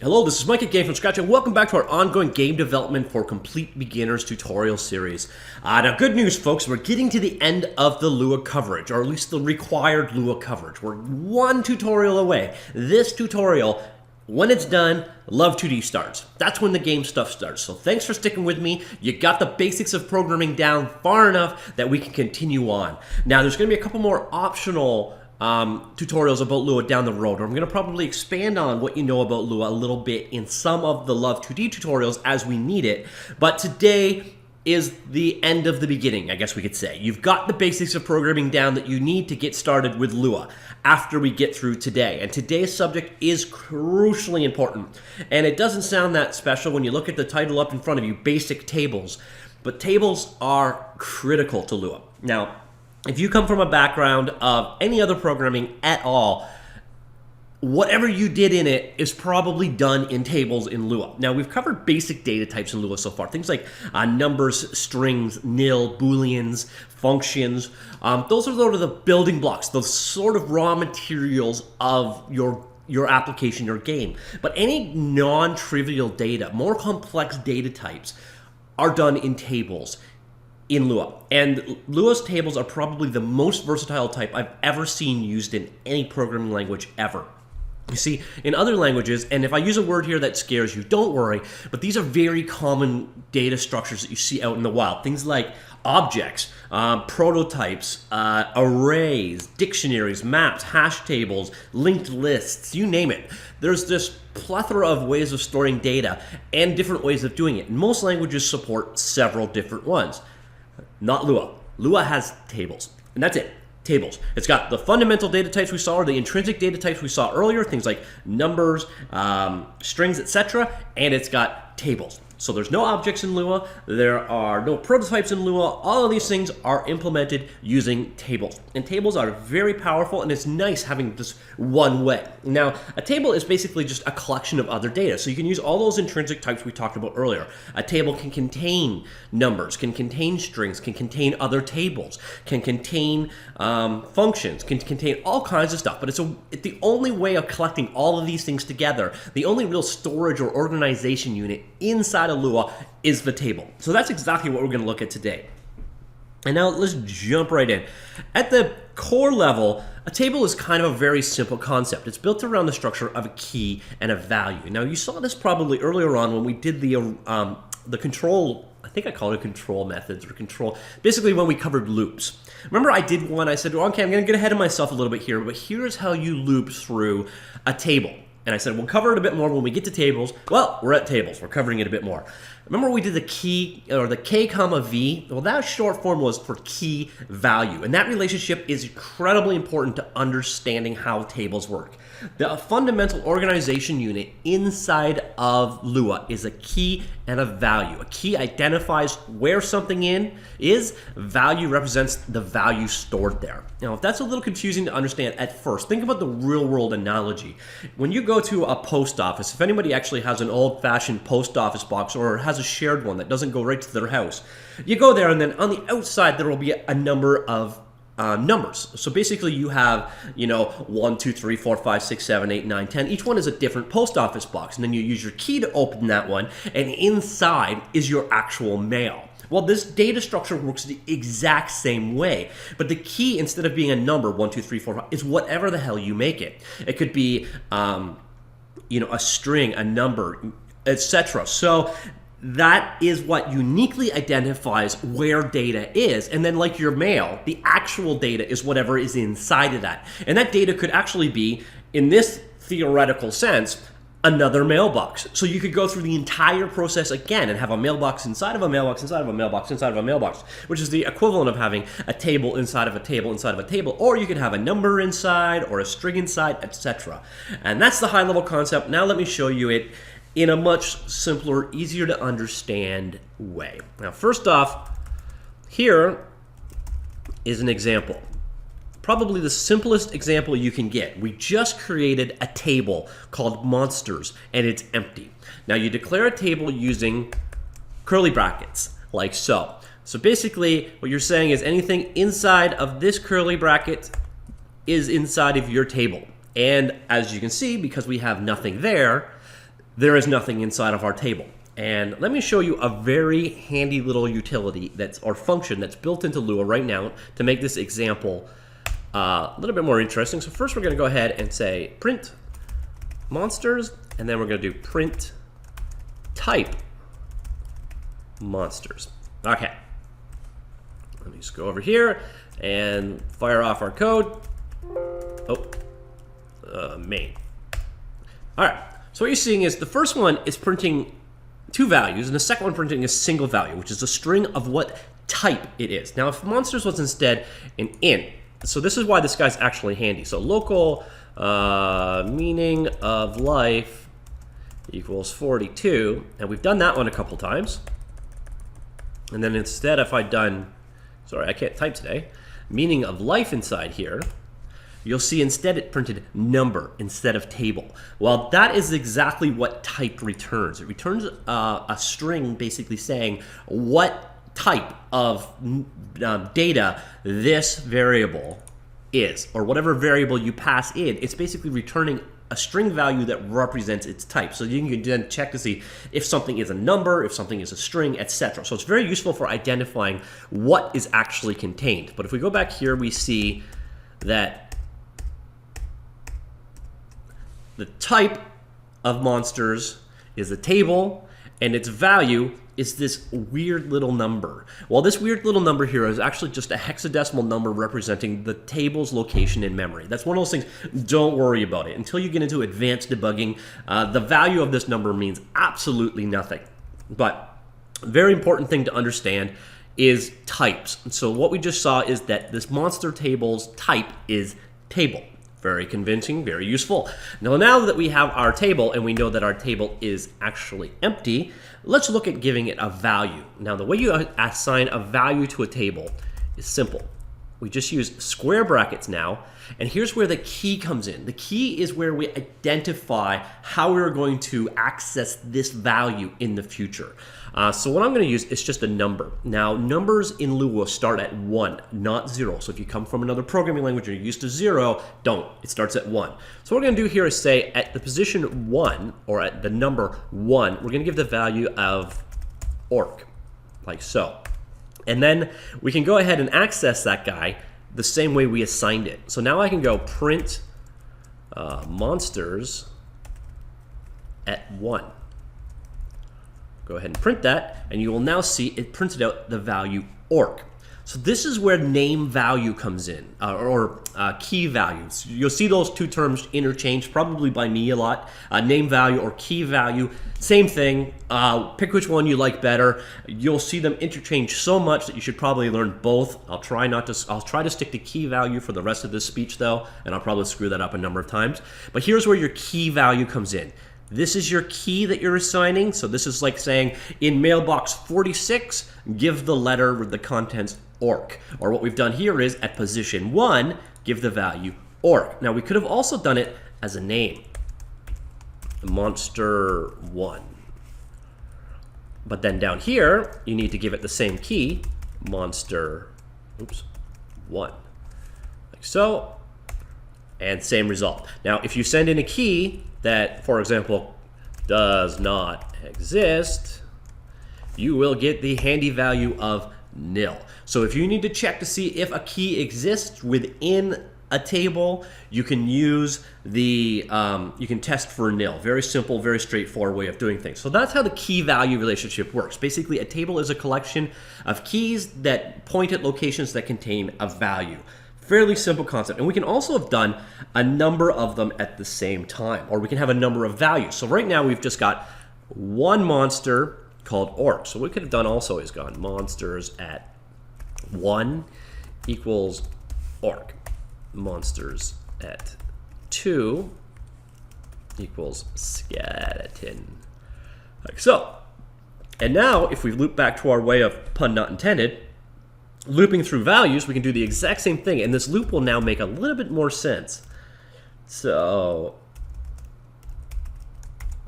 Hello, this is Mike at Gamefromscratch, and welcome back to our ongoing game development for complete beginners tutorial series. Now, good news, folks. We're getting to the end of the Lua coverage, or at least the required Lua coverage. We're one tutorial away. This tutorial, when it's done, Love 2D starts. That's when the game stuff starts. So thanks for sticking with me. You got the basics of programming down far enough that we can continue on. Now, there's going to be a couple more optional tutorials about Lua down the road. I'm going to probably expand on what you know about Lua a little bit in some of the Love 2D tutorials as we need it. But today is the end of the beginning, I guess we could say. You've got the basics of programming down that you need to get started with Lua after we get through today. And today's subject is crucially important. And it doesn't sound that special when you look at the title up in front of you, Basic Tables. But tables are critical to Lua. Now, if you come from a background of any other programming at all, whatever you did in it is probably done in tables in Lua. Now, we've covered basic data types in Lua so far. Things like numbers, strings, nil, booleans, functions. Those are sort of the building blocks, those sort of raw materials of your application, your game. But any non-trivial data, more complex data types are done in tables in Lua. And Lua's tables are probably the most versatile type I've ever seen used in any programming language ever. You see, in other languages, and if I use a word here that scares you, don't worry, but these are very common data structures that you see out in the wild. Things like objects, prototypes, arrays, dictionaries, maps, hash tables, linked lists, you name it. There's this plethora of ways of storing data and different ways of doing it. And most languages support several different ones. Not Lua. Lua has tables, and that's it. Tables. It's got the fundamental data types we saw, or the intrinsic data types we saw earlier, things like numbers, strings, etc., and it's got tables. So there's no objects in Lua, there are no prototypes in Lua, all of these things are implemented using tables. And tables are very powerful, and it's nice having this one way. Now, a table is basically just a collection of other data, so you can use all those intrinsic types we talked about earlier. A table can contain numbers, can contain strings, can contain other tables, can contain functions, can contain all kinds of stuff, but it's the only way of collecting all of these things together, the only real storage or organization unit inside of Lua is the table. So that's exactly what we're going to look at today. And now let's jump right in. At the core level, a table is kind of a very simple concept. It's built around the structure of a key and a value. Now, you saw this probably earlier on when we did the control, I think I called it control methods or control, basically when we covered loops. Remember I did one, I said, well, okay, I'm going to get ahead of myself a little bit here, but here's how you loop through a table. And I said, we'll cover it a bit more when we get to tables. Well, we're at tables. We're covering it a bit more. Remember we did the key, or the K comma V? Well, that short form was for key value. And that relationship is incredibly important to understanding how tables work. The fundamental organization unit inside of Lua is a key and a value. A key identifies where something is. Value represents the value stored there. Now, if that's a little confusing to understand at first, think about the real world analogy. When you go to a post office, if anybody actually has an old-fashioned post office box or has a shared one that doesn't go right to their house, you go there and then on the outside there will be a number of numbers. So basically you have, 1, 2, 3, 4, 5, 6, 7, 8, 9, 10. Each one is a different post office box. And then you use your key to open that one. And inside is your actual mail. Well, this data structure works the exact same way. But the key, instead of being a number, 1, 2, 3, 4, 5, is whatever the hell you make it. It could be, a string, a number, etc. So that is what uniquely identifies where data is. And then like your mail, the actual data is whatever is inside of that. And that data could actually be, in this theoretical sense, another mailbox. So you could go through the entire process again and have a mailbox inside of a mailbox inside of a mailbox inside of a mailbox, which is the equivalent of having a table inside of a table inside of a table, or you could have a number inside or a string inside, etc. And that's the high level concept. Now let me show you it in a much simpler, easier to understand way. Now, first off, here is an example. Probably the simplest example you can get. We just created a table called monsters, and it's empty. Now, you declare a table using curly brackets, like so. So basically, what you're saying is anything inside of this curly bracket is inside of your table. And as you can see, because we have nothing there, there is nothing inside of our table. And let me show you a very handy little utility or function that's built into Lua right now to make this example a little bit more interesting. So first we're going to go ahead and say print monsters, and then we're going to do print type monsters. Okay. Let me just go over here and fire off our code. Main. All right. So what you're seeing is the first one is printing two values, and the second one printing a single value, which is a string of what type it is. Now, if monsters was instead an int, so this is why this guy's actually handy. So local meaning of life equals 42, and we've done that one a couple times. And then instead, if I'd done, sorry, I can't type today, meaning of life inside here, you'll see instead it printed number instead of table. Well, that is exactly what type returns. It returns a string basically saying what type of data this variable is, or whatever variable you pass in. It's basically returning a string value that represents its type. So you can then check to see if something is a number, if something is a string, etc. So it's very useful for identifying what is actually contained. But if we go back here, we see that the type of monsters is a table, and its value is this weird little number. Well, this weird little number here is actually just a hexadecimal number representing the table's location in memory. That's one of those things, don't worry about it. Until you get into advanced debugging, the value of this number means absolutely nothing. But a very important thing to understand is types. So what we just saw is that this monster table's type is table. Very convincing, very useful. Now that we have our table and we know that our table is actually empty, let's look at giving it a value. Now, the way you assign a value to a table is simple. We just use square brackets now, and here's where the key comes in. The key is where we identify how we're going to access this value in the future. So what I'm going to use is just a number. Now, numbers in Lua start at 1, not 0. So if you come from another programming language and you're used to 0, don't. It starts at 1. So what we're going to do here is say at the position 1, or at the number 1, we're going to give the value of orc, like so. And then we can go ahead and access that guy the same way we assigned it. So now I can go print monsters at 1. Go ahead and print that, and you will now see it printed out the value orc. So this is where name value comes in, or key values. You'll see those two terms interchanged, probably by me a lot. Name value or key value, same thing. Pick which one you like better. You'll see them interchange so much that you should probably learn both. I'll try to stick to key value for the rest of this speech though, and I'll probably screw that up a number of times. But here's where your key value comes in. This is your key that you're assigning. So this is like saying in mailbox 46, give the letter with the contents orc. Or what we've done here is at position 1, give the value orc. Now we could have also done it as a name, monster 1. But then down here, you need to give it the same key, monster 1. Like so, and same result. Now if you send in a key that, for example, does not exist, you will get the handy value of nil. So if you need to check to see if a key exists within a table, you can use the, you can test for nil. Very simple, very straightforward way of doing things. So that's how the key value relationship works. Basically, a table is a collection of keys that point at locations that contain a value. Fairly simple concept. And we can also have done a number of them at the same time, or we can have a number of values. So right now we've just got one monster called orc. So what we could have done also is gone monsters at 1 equals orc. Monsters at 2 equals skeleton. Like so. And now if we loop back to our way of pun not intended, looping through values, we can do the exact same thing, and this loop will now make a little bit more sense. So,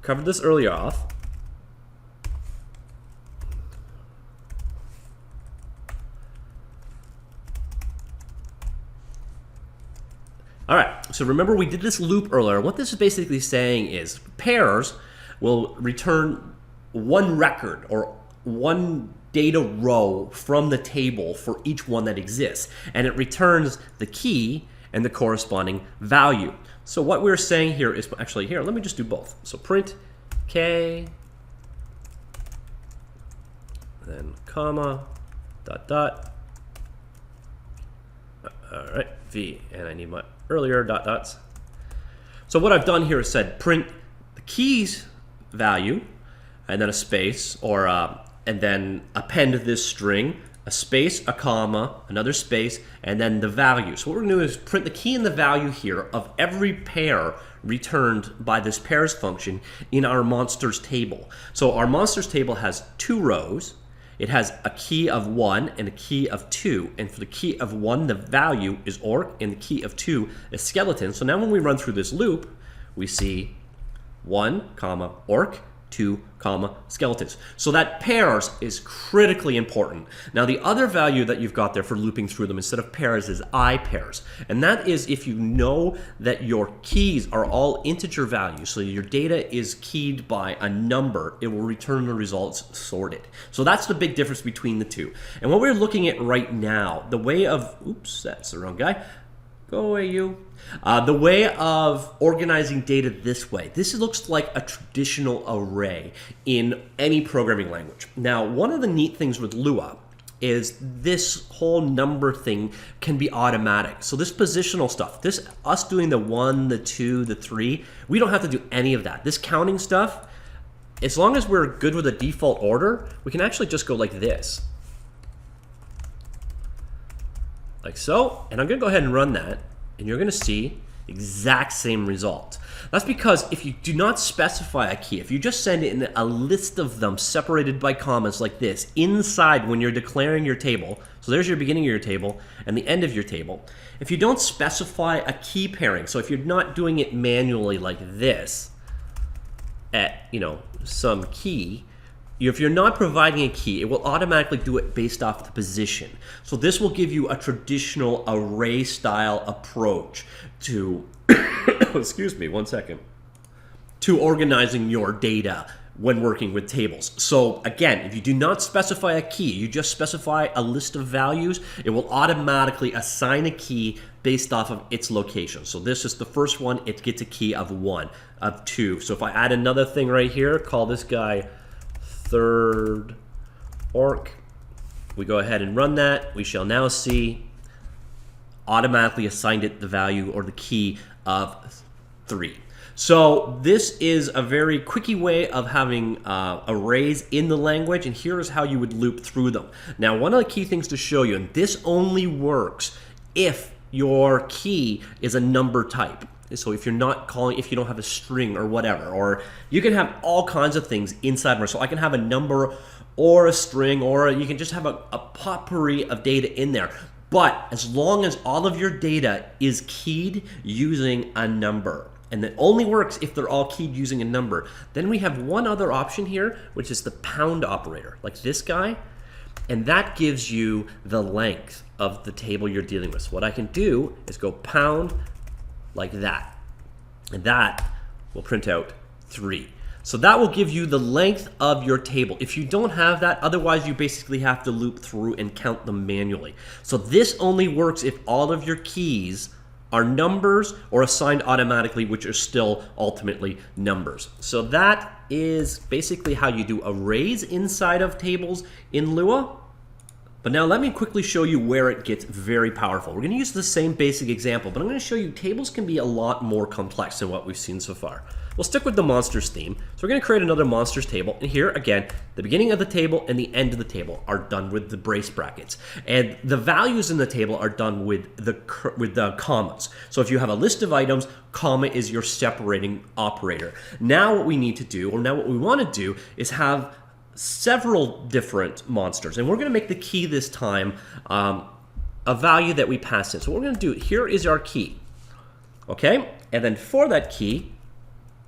covered this earlier off. All right, so remember we did this loop earlier. What this is basically saying is pairs will return one record or one data row from the table for each one that exists. And it returns the key and the corresponding value. So what we're saying here is, actually here, let me just do both. So print k, then comma, dot, dot. All right, v, and I need my earlier dot, dots. So what I've done here is said print the keys value, and then a space, or and then append this string, a space, a comma, another space, and then the value. So what we're going to do is print the key and the value here of every pair returned by this pairs function in our monsters table. So our monsters table has 2 rows. It has a key of 1 and a key of 2. And for the key of 1, the value is orc, and the key of 2 is skeleton. So now when we run through this loop, we see 1, comma, orc, 2, comma, skeletons. So that pairs is critically important. Now the other value that you've got there for looping through them instead of pairs is I pairs. And that is if you know that your keys are all integer values, so your data is keyed by a number, it will return the results sorted. So that's the big difference between the two. And what we're looking at right now, the way of, oops, that's the wrong guy. Go away, you. The way of organizing data this way, this looks like a traditional array in any programming language. Now, one of the neat things with Lua is this whole number thing can be automatic. So this positional stuff, this us doing the 1, the 2, the 3, we don't have to do any of that. This counting stuff, as long as we're good with a default order, we can actually just go like this. Like so, and I'm going to go ahead and run that, and you're going to see exact same result. That's because if you do not specify a key, if you just send in a list of them separated by commas like this inside when you're declaring your table, so there's your beginning of your table and the end of your table. If you don't specify a key pairing, so if you're not doing it manually like this at, you know, some key, if you're not providing a key, it will automatically do it based off the position. So this will give you a traditional array style approach to, excuse me, one second, to organizing your data when working with tables. So again, if you do not specify a key, you just specify a list of values, it will automatically assign a key based off of its location. So this is the first one, it gets a key of 1, of 2. So if I add another thing right here, call this guy third orc, we go ahead and run that, we shall now see automatically assigned it the value or the key of 3. So this is a very quickie way of having arrays in the language, and here is how you would loop through them. Now, one of the key things to show you, and this only works if your key is a number type. So if you're not calling, if you don't have a string or whatever, or you can have all kinds of things inside. So I can have a number or a string, or you can just have a potpourri of data in there. But as long as all of your data is keyed using a number, and it only works if they're all keyed using a number, then we have one other option here, which is the pound operator, like this guy, and that gives you the length of the table you're dealing with. So what I can do is go pound like that, and that will print out 3. So that will give you the length of your table. If you don't have that, otherwise you basically have to loop through and count them manually. So this only works if all of your keys are numbers or assigned automatically, which are still ultimately numbers. So that is basically how you do arrays inside of tables in Lua. But now let me quickly show you where it gets very powerful. We're going to use the same basic example, but I'm going to show you tables can be a lot more complex than what we've seen so far. We'll stick with the monsters theme. So we're going to create another monsters table. And here, again, the beginning of the table and the end of the table are done with the brace brackets. And the values in the table are done with the commas. So if you have a list of items, comma is your separating operator. Now what we need to do, or now what we want to do, is have several different monsters, and we're going to make the key this time a value that we pass in. So what we're going to do, here is our key, okay, and then for that key,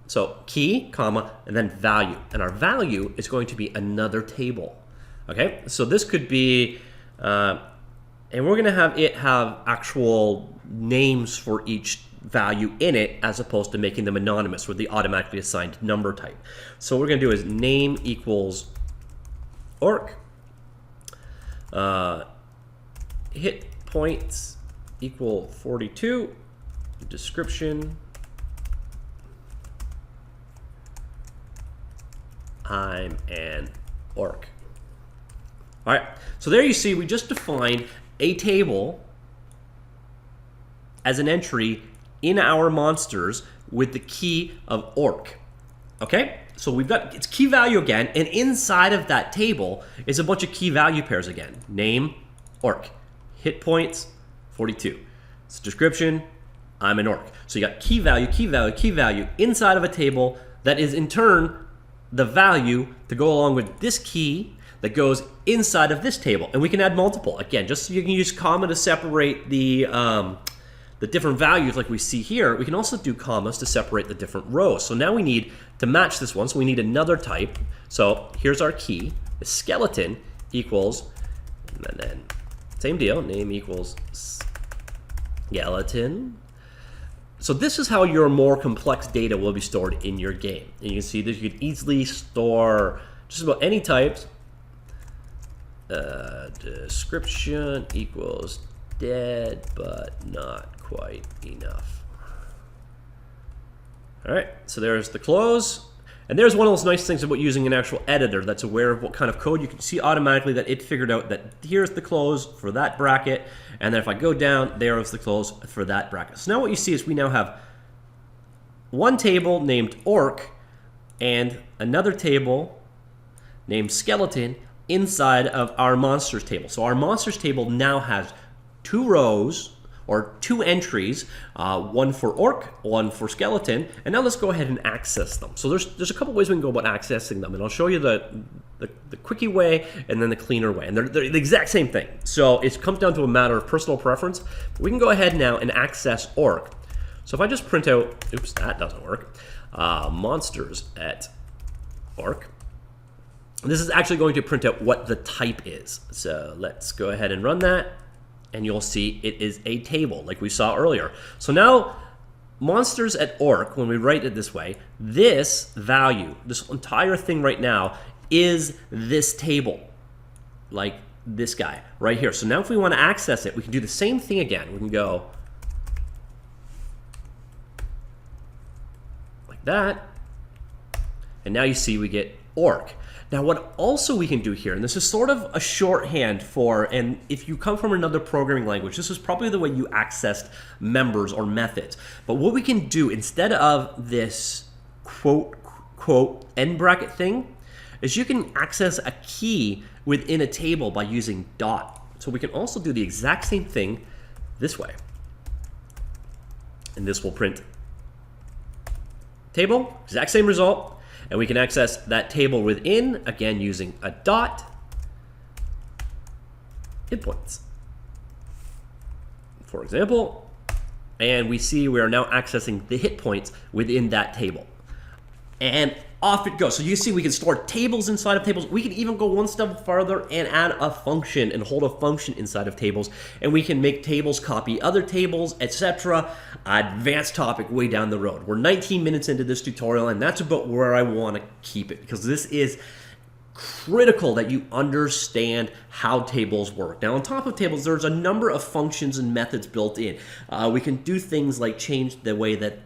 so key, comma, and then value, and our value is going to be another table, okay. So this could be, and we're going to have it have actual names for each value in it as opposed to making them anonymous with the automatically assigned number type. So what we're going to do is name equals orc, hit points equal 42, description, I'm an orc. All right, so there you see we just defined a table as an entry in our monsters with the key of orc. Okay, so we've got its key value again, and inside of that table is a bunch of key value pairs again. Name, orc, hit points, 42. It's description, I'm an orc. So you got key value, key value, key value inside of a table that is in turn the value to go along with this key that goes inside of this table. And we can add multiple. Again, just so you can use comma to separate the different values like we see here. We can also do commas to separate the different rows. So now we need to match this one, so we need another type. So here's our key. The skeleton equals, and then same deal, name equals skeleton. So this is how your more complex data will be stored in your game. And you can see that you can easily store just about any types. Description equals dead, but not quite enough. All right, so there's the close. And there's one of those nice things about using an actual editor that's aware of what kind of code. You can see automatically that it figured out that here's the close for that bracket, and then if I go down, there is the close for that bracket. So now what you see is we now have one table named orc and another table named skeleton inside of our monsters table. So our monsters table now has two rows or two entries, one for orc, one for skeleton, and now let's go ahead and access them. So there's a couple ways we can go about accessing them, and I'll show you the quickie way and then the cleaner way, and they're the exact same thing. So it comes down to a matter of personal preference. We can go ahead now and access orc. So if I just print out, oops, that doesn't work, monsters at orc, this is actually going to print out what the type is. So let's go ahead and run that. And you'll see it is a table like we saw earlier. So now monsters at orc, when we write it this way, this value, this entire thing right now is this table, like this guy right here. So now if we want to access it, we can do the same thing again. We can go like that. And now you see we get orc. Now what also we can do here, and this is sort of a shorthand for, and if you come from another programming language, this is probably the way you accessed members or methods. But what we can do instead of this quote, quote, end bracket thing, is you can access a key within a table by using dot. So we can also do the exact same thing this way. And this will print table, exact same result. And we can access that table within, again, using a dot, hit points, for example. And we see we are now accessing the hit points within that table. And off it goes. So you see we can store tables inside of tables. We can even go one step farther and add a function and hold a function inside of tables. And we can make tables copy other tables, etc. Advanced topic way down the road. We're 19 minutes into this tutorial, and that's about where I want to keep it, because this is critical that you understand how tables work. Now on top of tables, there's a number of functions and methods built in. We can do things like change the way that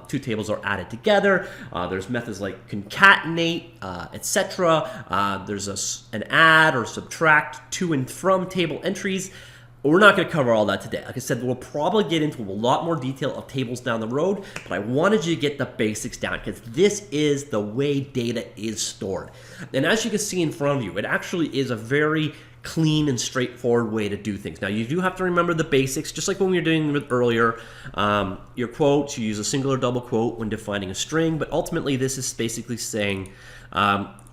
two tables are added together. There's methods like concatenate, etc. There's an add or subtract to and from table entries. We're not going to cover all that today. Like I said, we'll probably get into a lot more detail of tables down the road, but I wanted you to get the basics down because this is the way data is stored. And as you can see in front of you, it actually is a very clean and straightforward way to do things. Now, you do have to remember the basics, just like when we were doing with earlier. Your quotes, you use a single or double quote when defining a string, but ultimately this is basically saying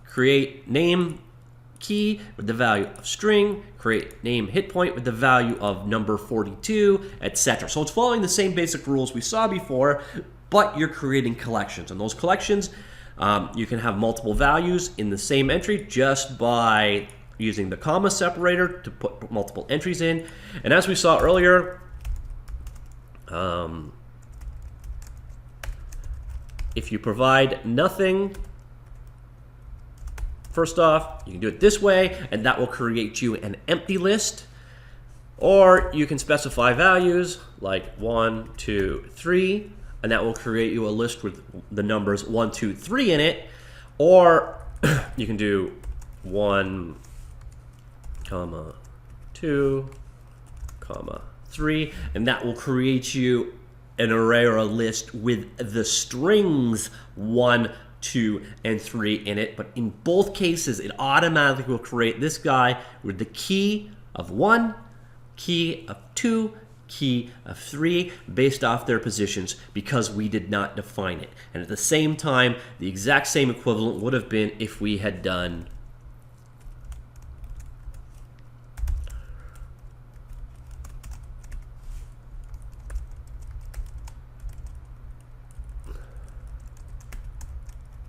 create name key with the value of string, create name hit point with the value of number 42, etc. So it's following the same basic rules we saw before, but you're creating collections. And those collections, you can have multiple values in the same entry just by using the comma separator to put multiple entries in. And as we saw earlier, if you provide nothing, first off, you can do it this way, and that will create you an empty list. Or you can specify values like 1, 2, 3, and that will create you a list with the numbers 1, 2, 3 in it. Or you can do 1, 2, 3, and that will create you an array or a list with the strings 1, 2, and 3 in it. But in both cases, it automatically will create this guy with the key of 1, key of 2, key of 3 based off their positions because we did not define it. And at the same time, the exact same equivalent would have been if we had done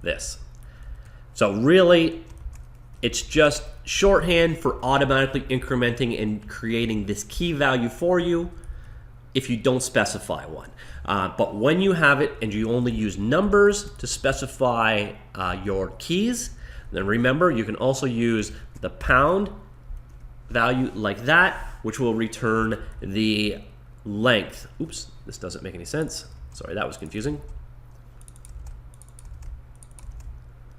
this. So really, it's just shorthand for automatically incrementing and creating this key value for you if you don't specify one. But when you have it and you only use numbers to specify your keys, then remember you can also use the pound value like that, which will return the length. Oops, this doesn't make any sense. Sorry, that was confusing.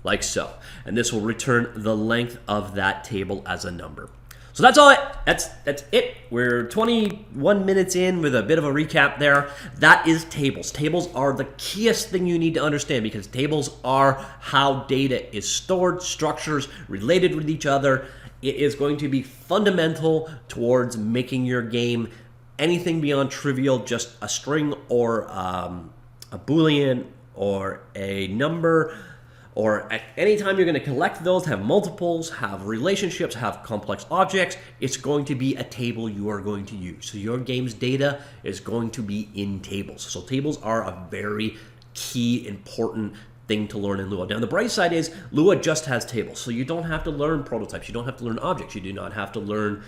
Like so. And this will return the length of that table as a number. So that's all that's it. We're 21 minutes in with a bit of a recap there. That is tables. Tables are the keyest thing you need to understand because tables are how data is stored, structures related with each other. It is going to be fundamental towards making your game anything beyond trivial, just a string or a Boolean or a number. Or at any time you're going to collect those, have multiples, have relationships, have complex objects, it's going to be a table you are going to use. So your game's data is going to be in tables. So tables are a very key, important thing to learn in Lua. Now, the bright side is Lua just has tables. So you don't have to learn prototypes. You don't have to learn objects. You do not have to learn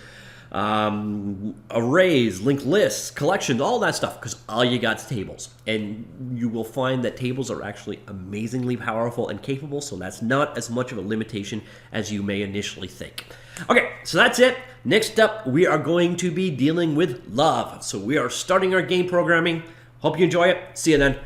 arrays, linked lists, collections, all that stuff, because all you got is tables. And you will find that tables are actually amazingly powerful and capable, so that's not as much of a limitation as you may initially think. Okay, so that's it. Next up, we are going to be dealing with love. So we are starting our game programming. Hope you enjoy it. See you then.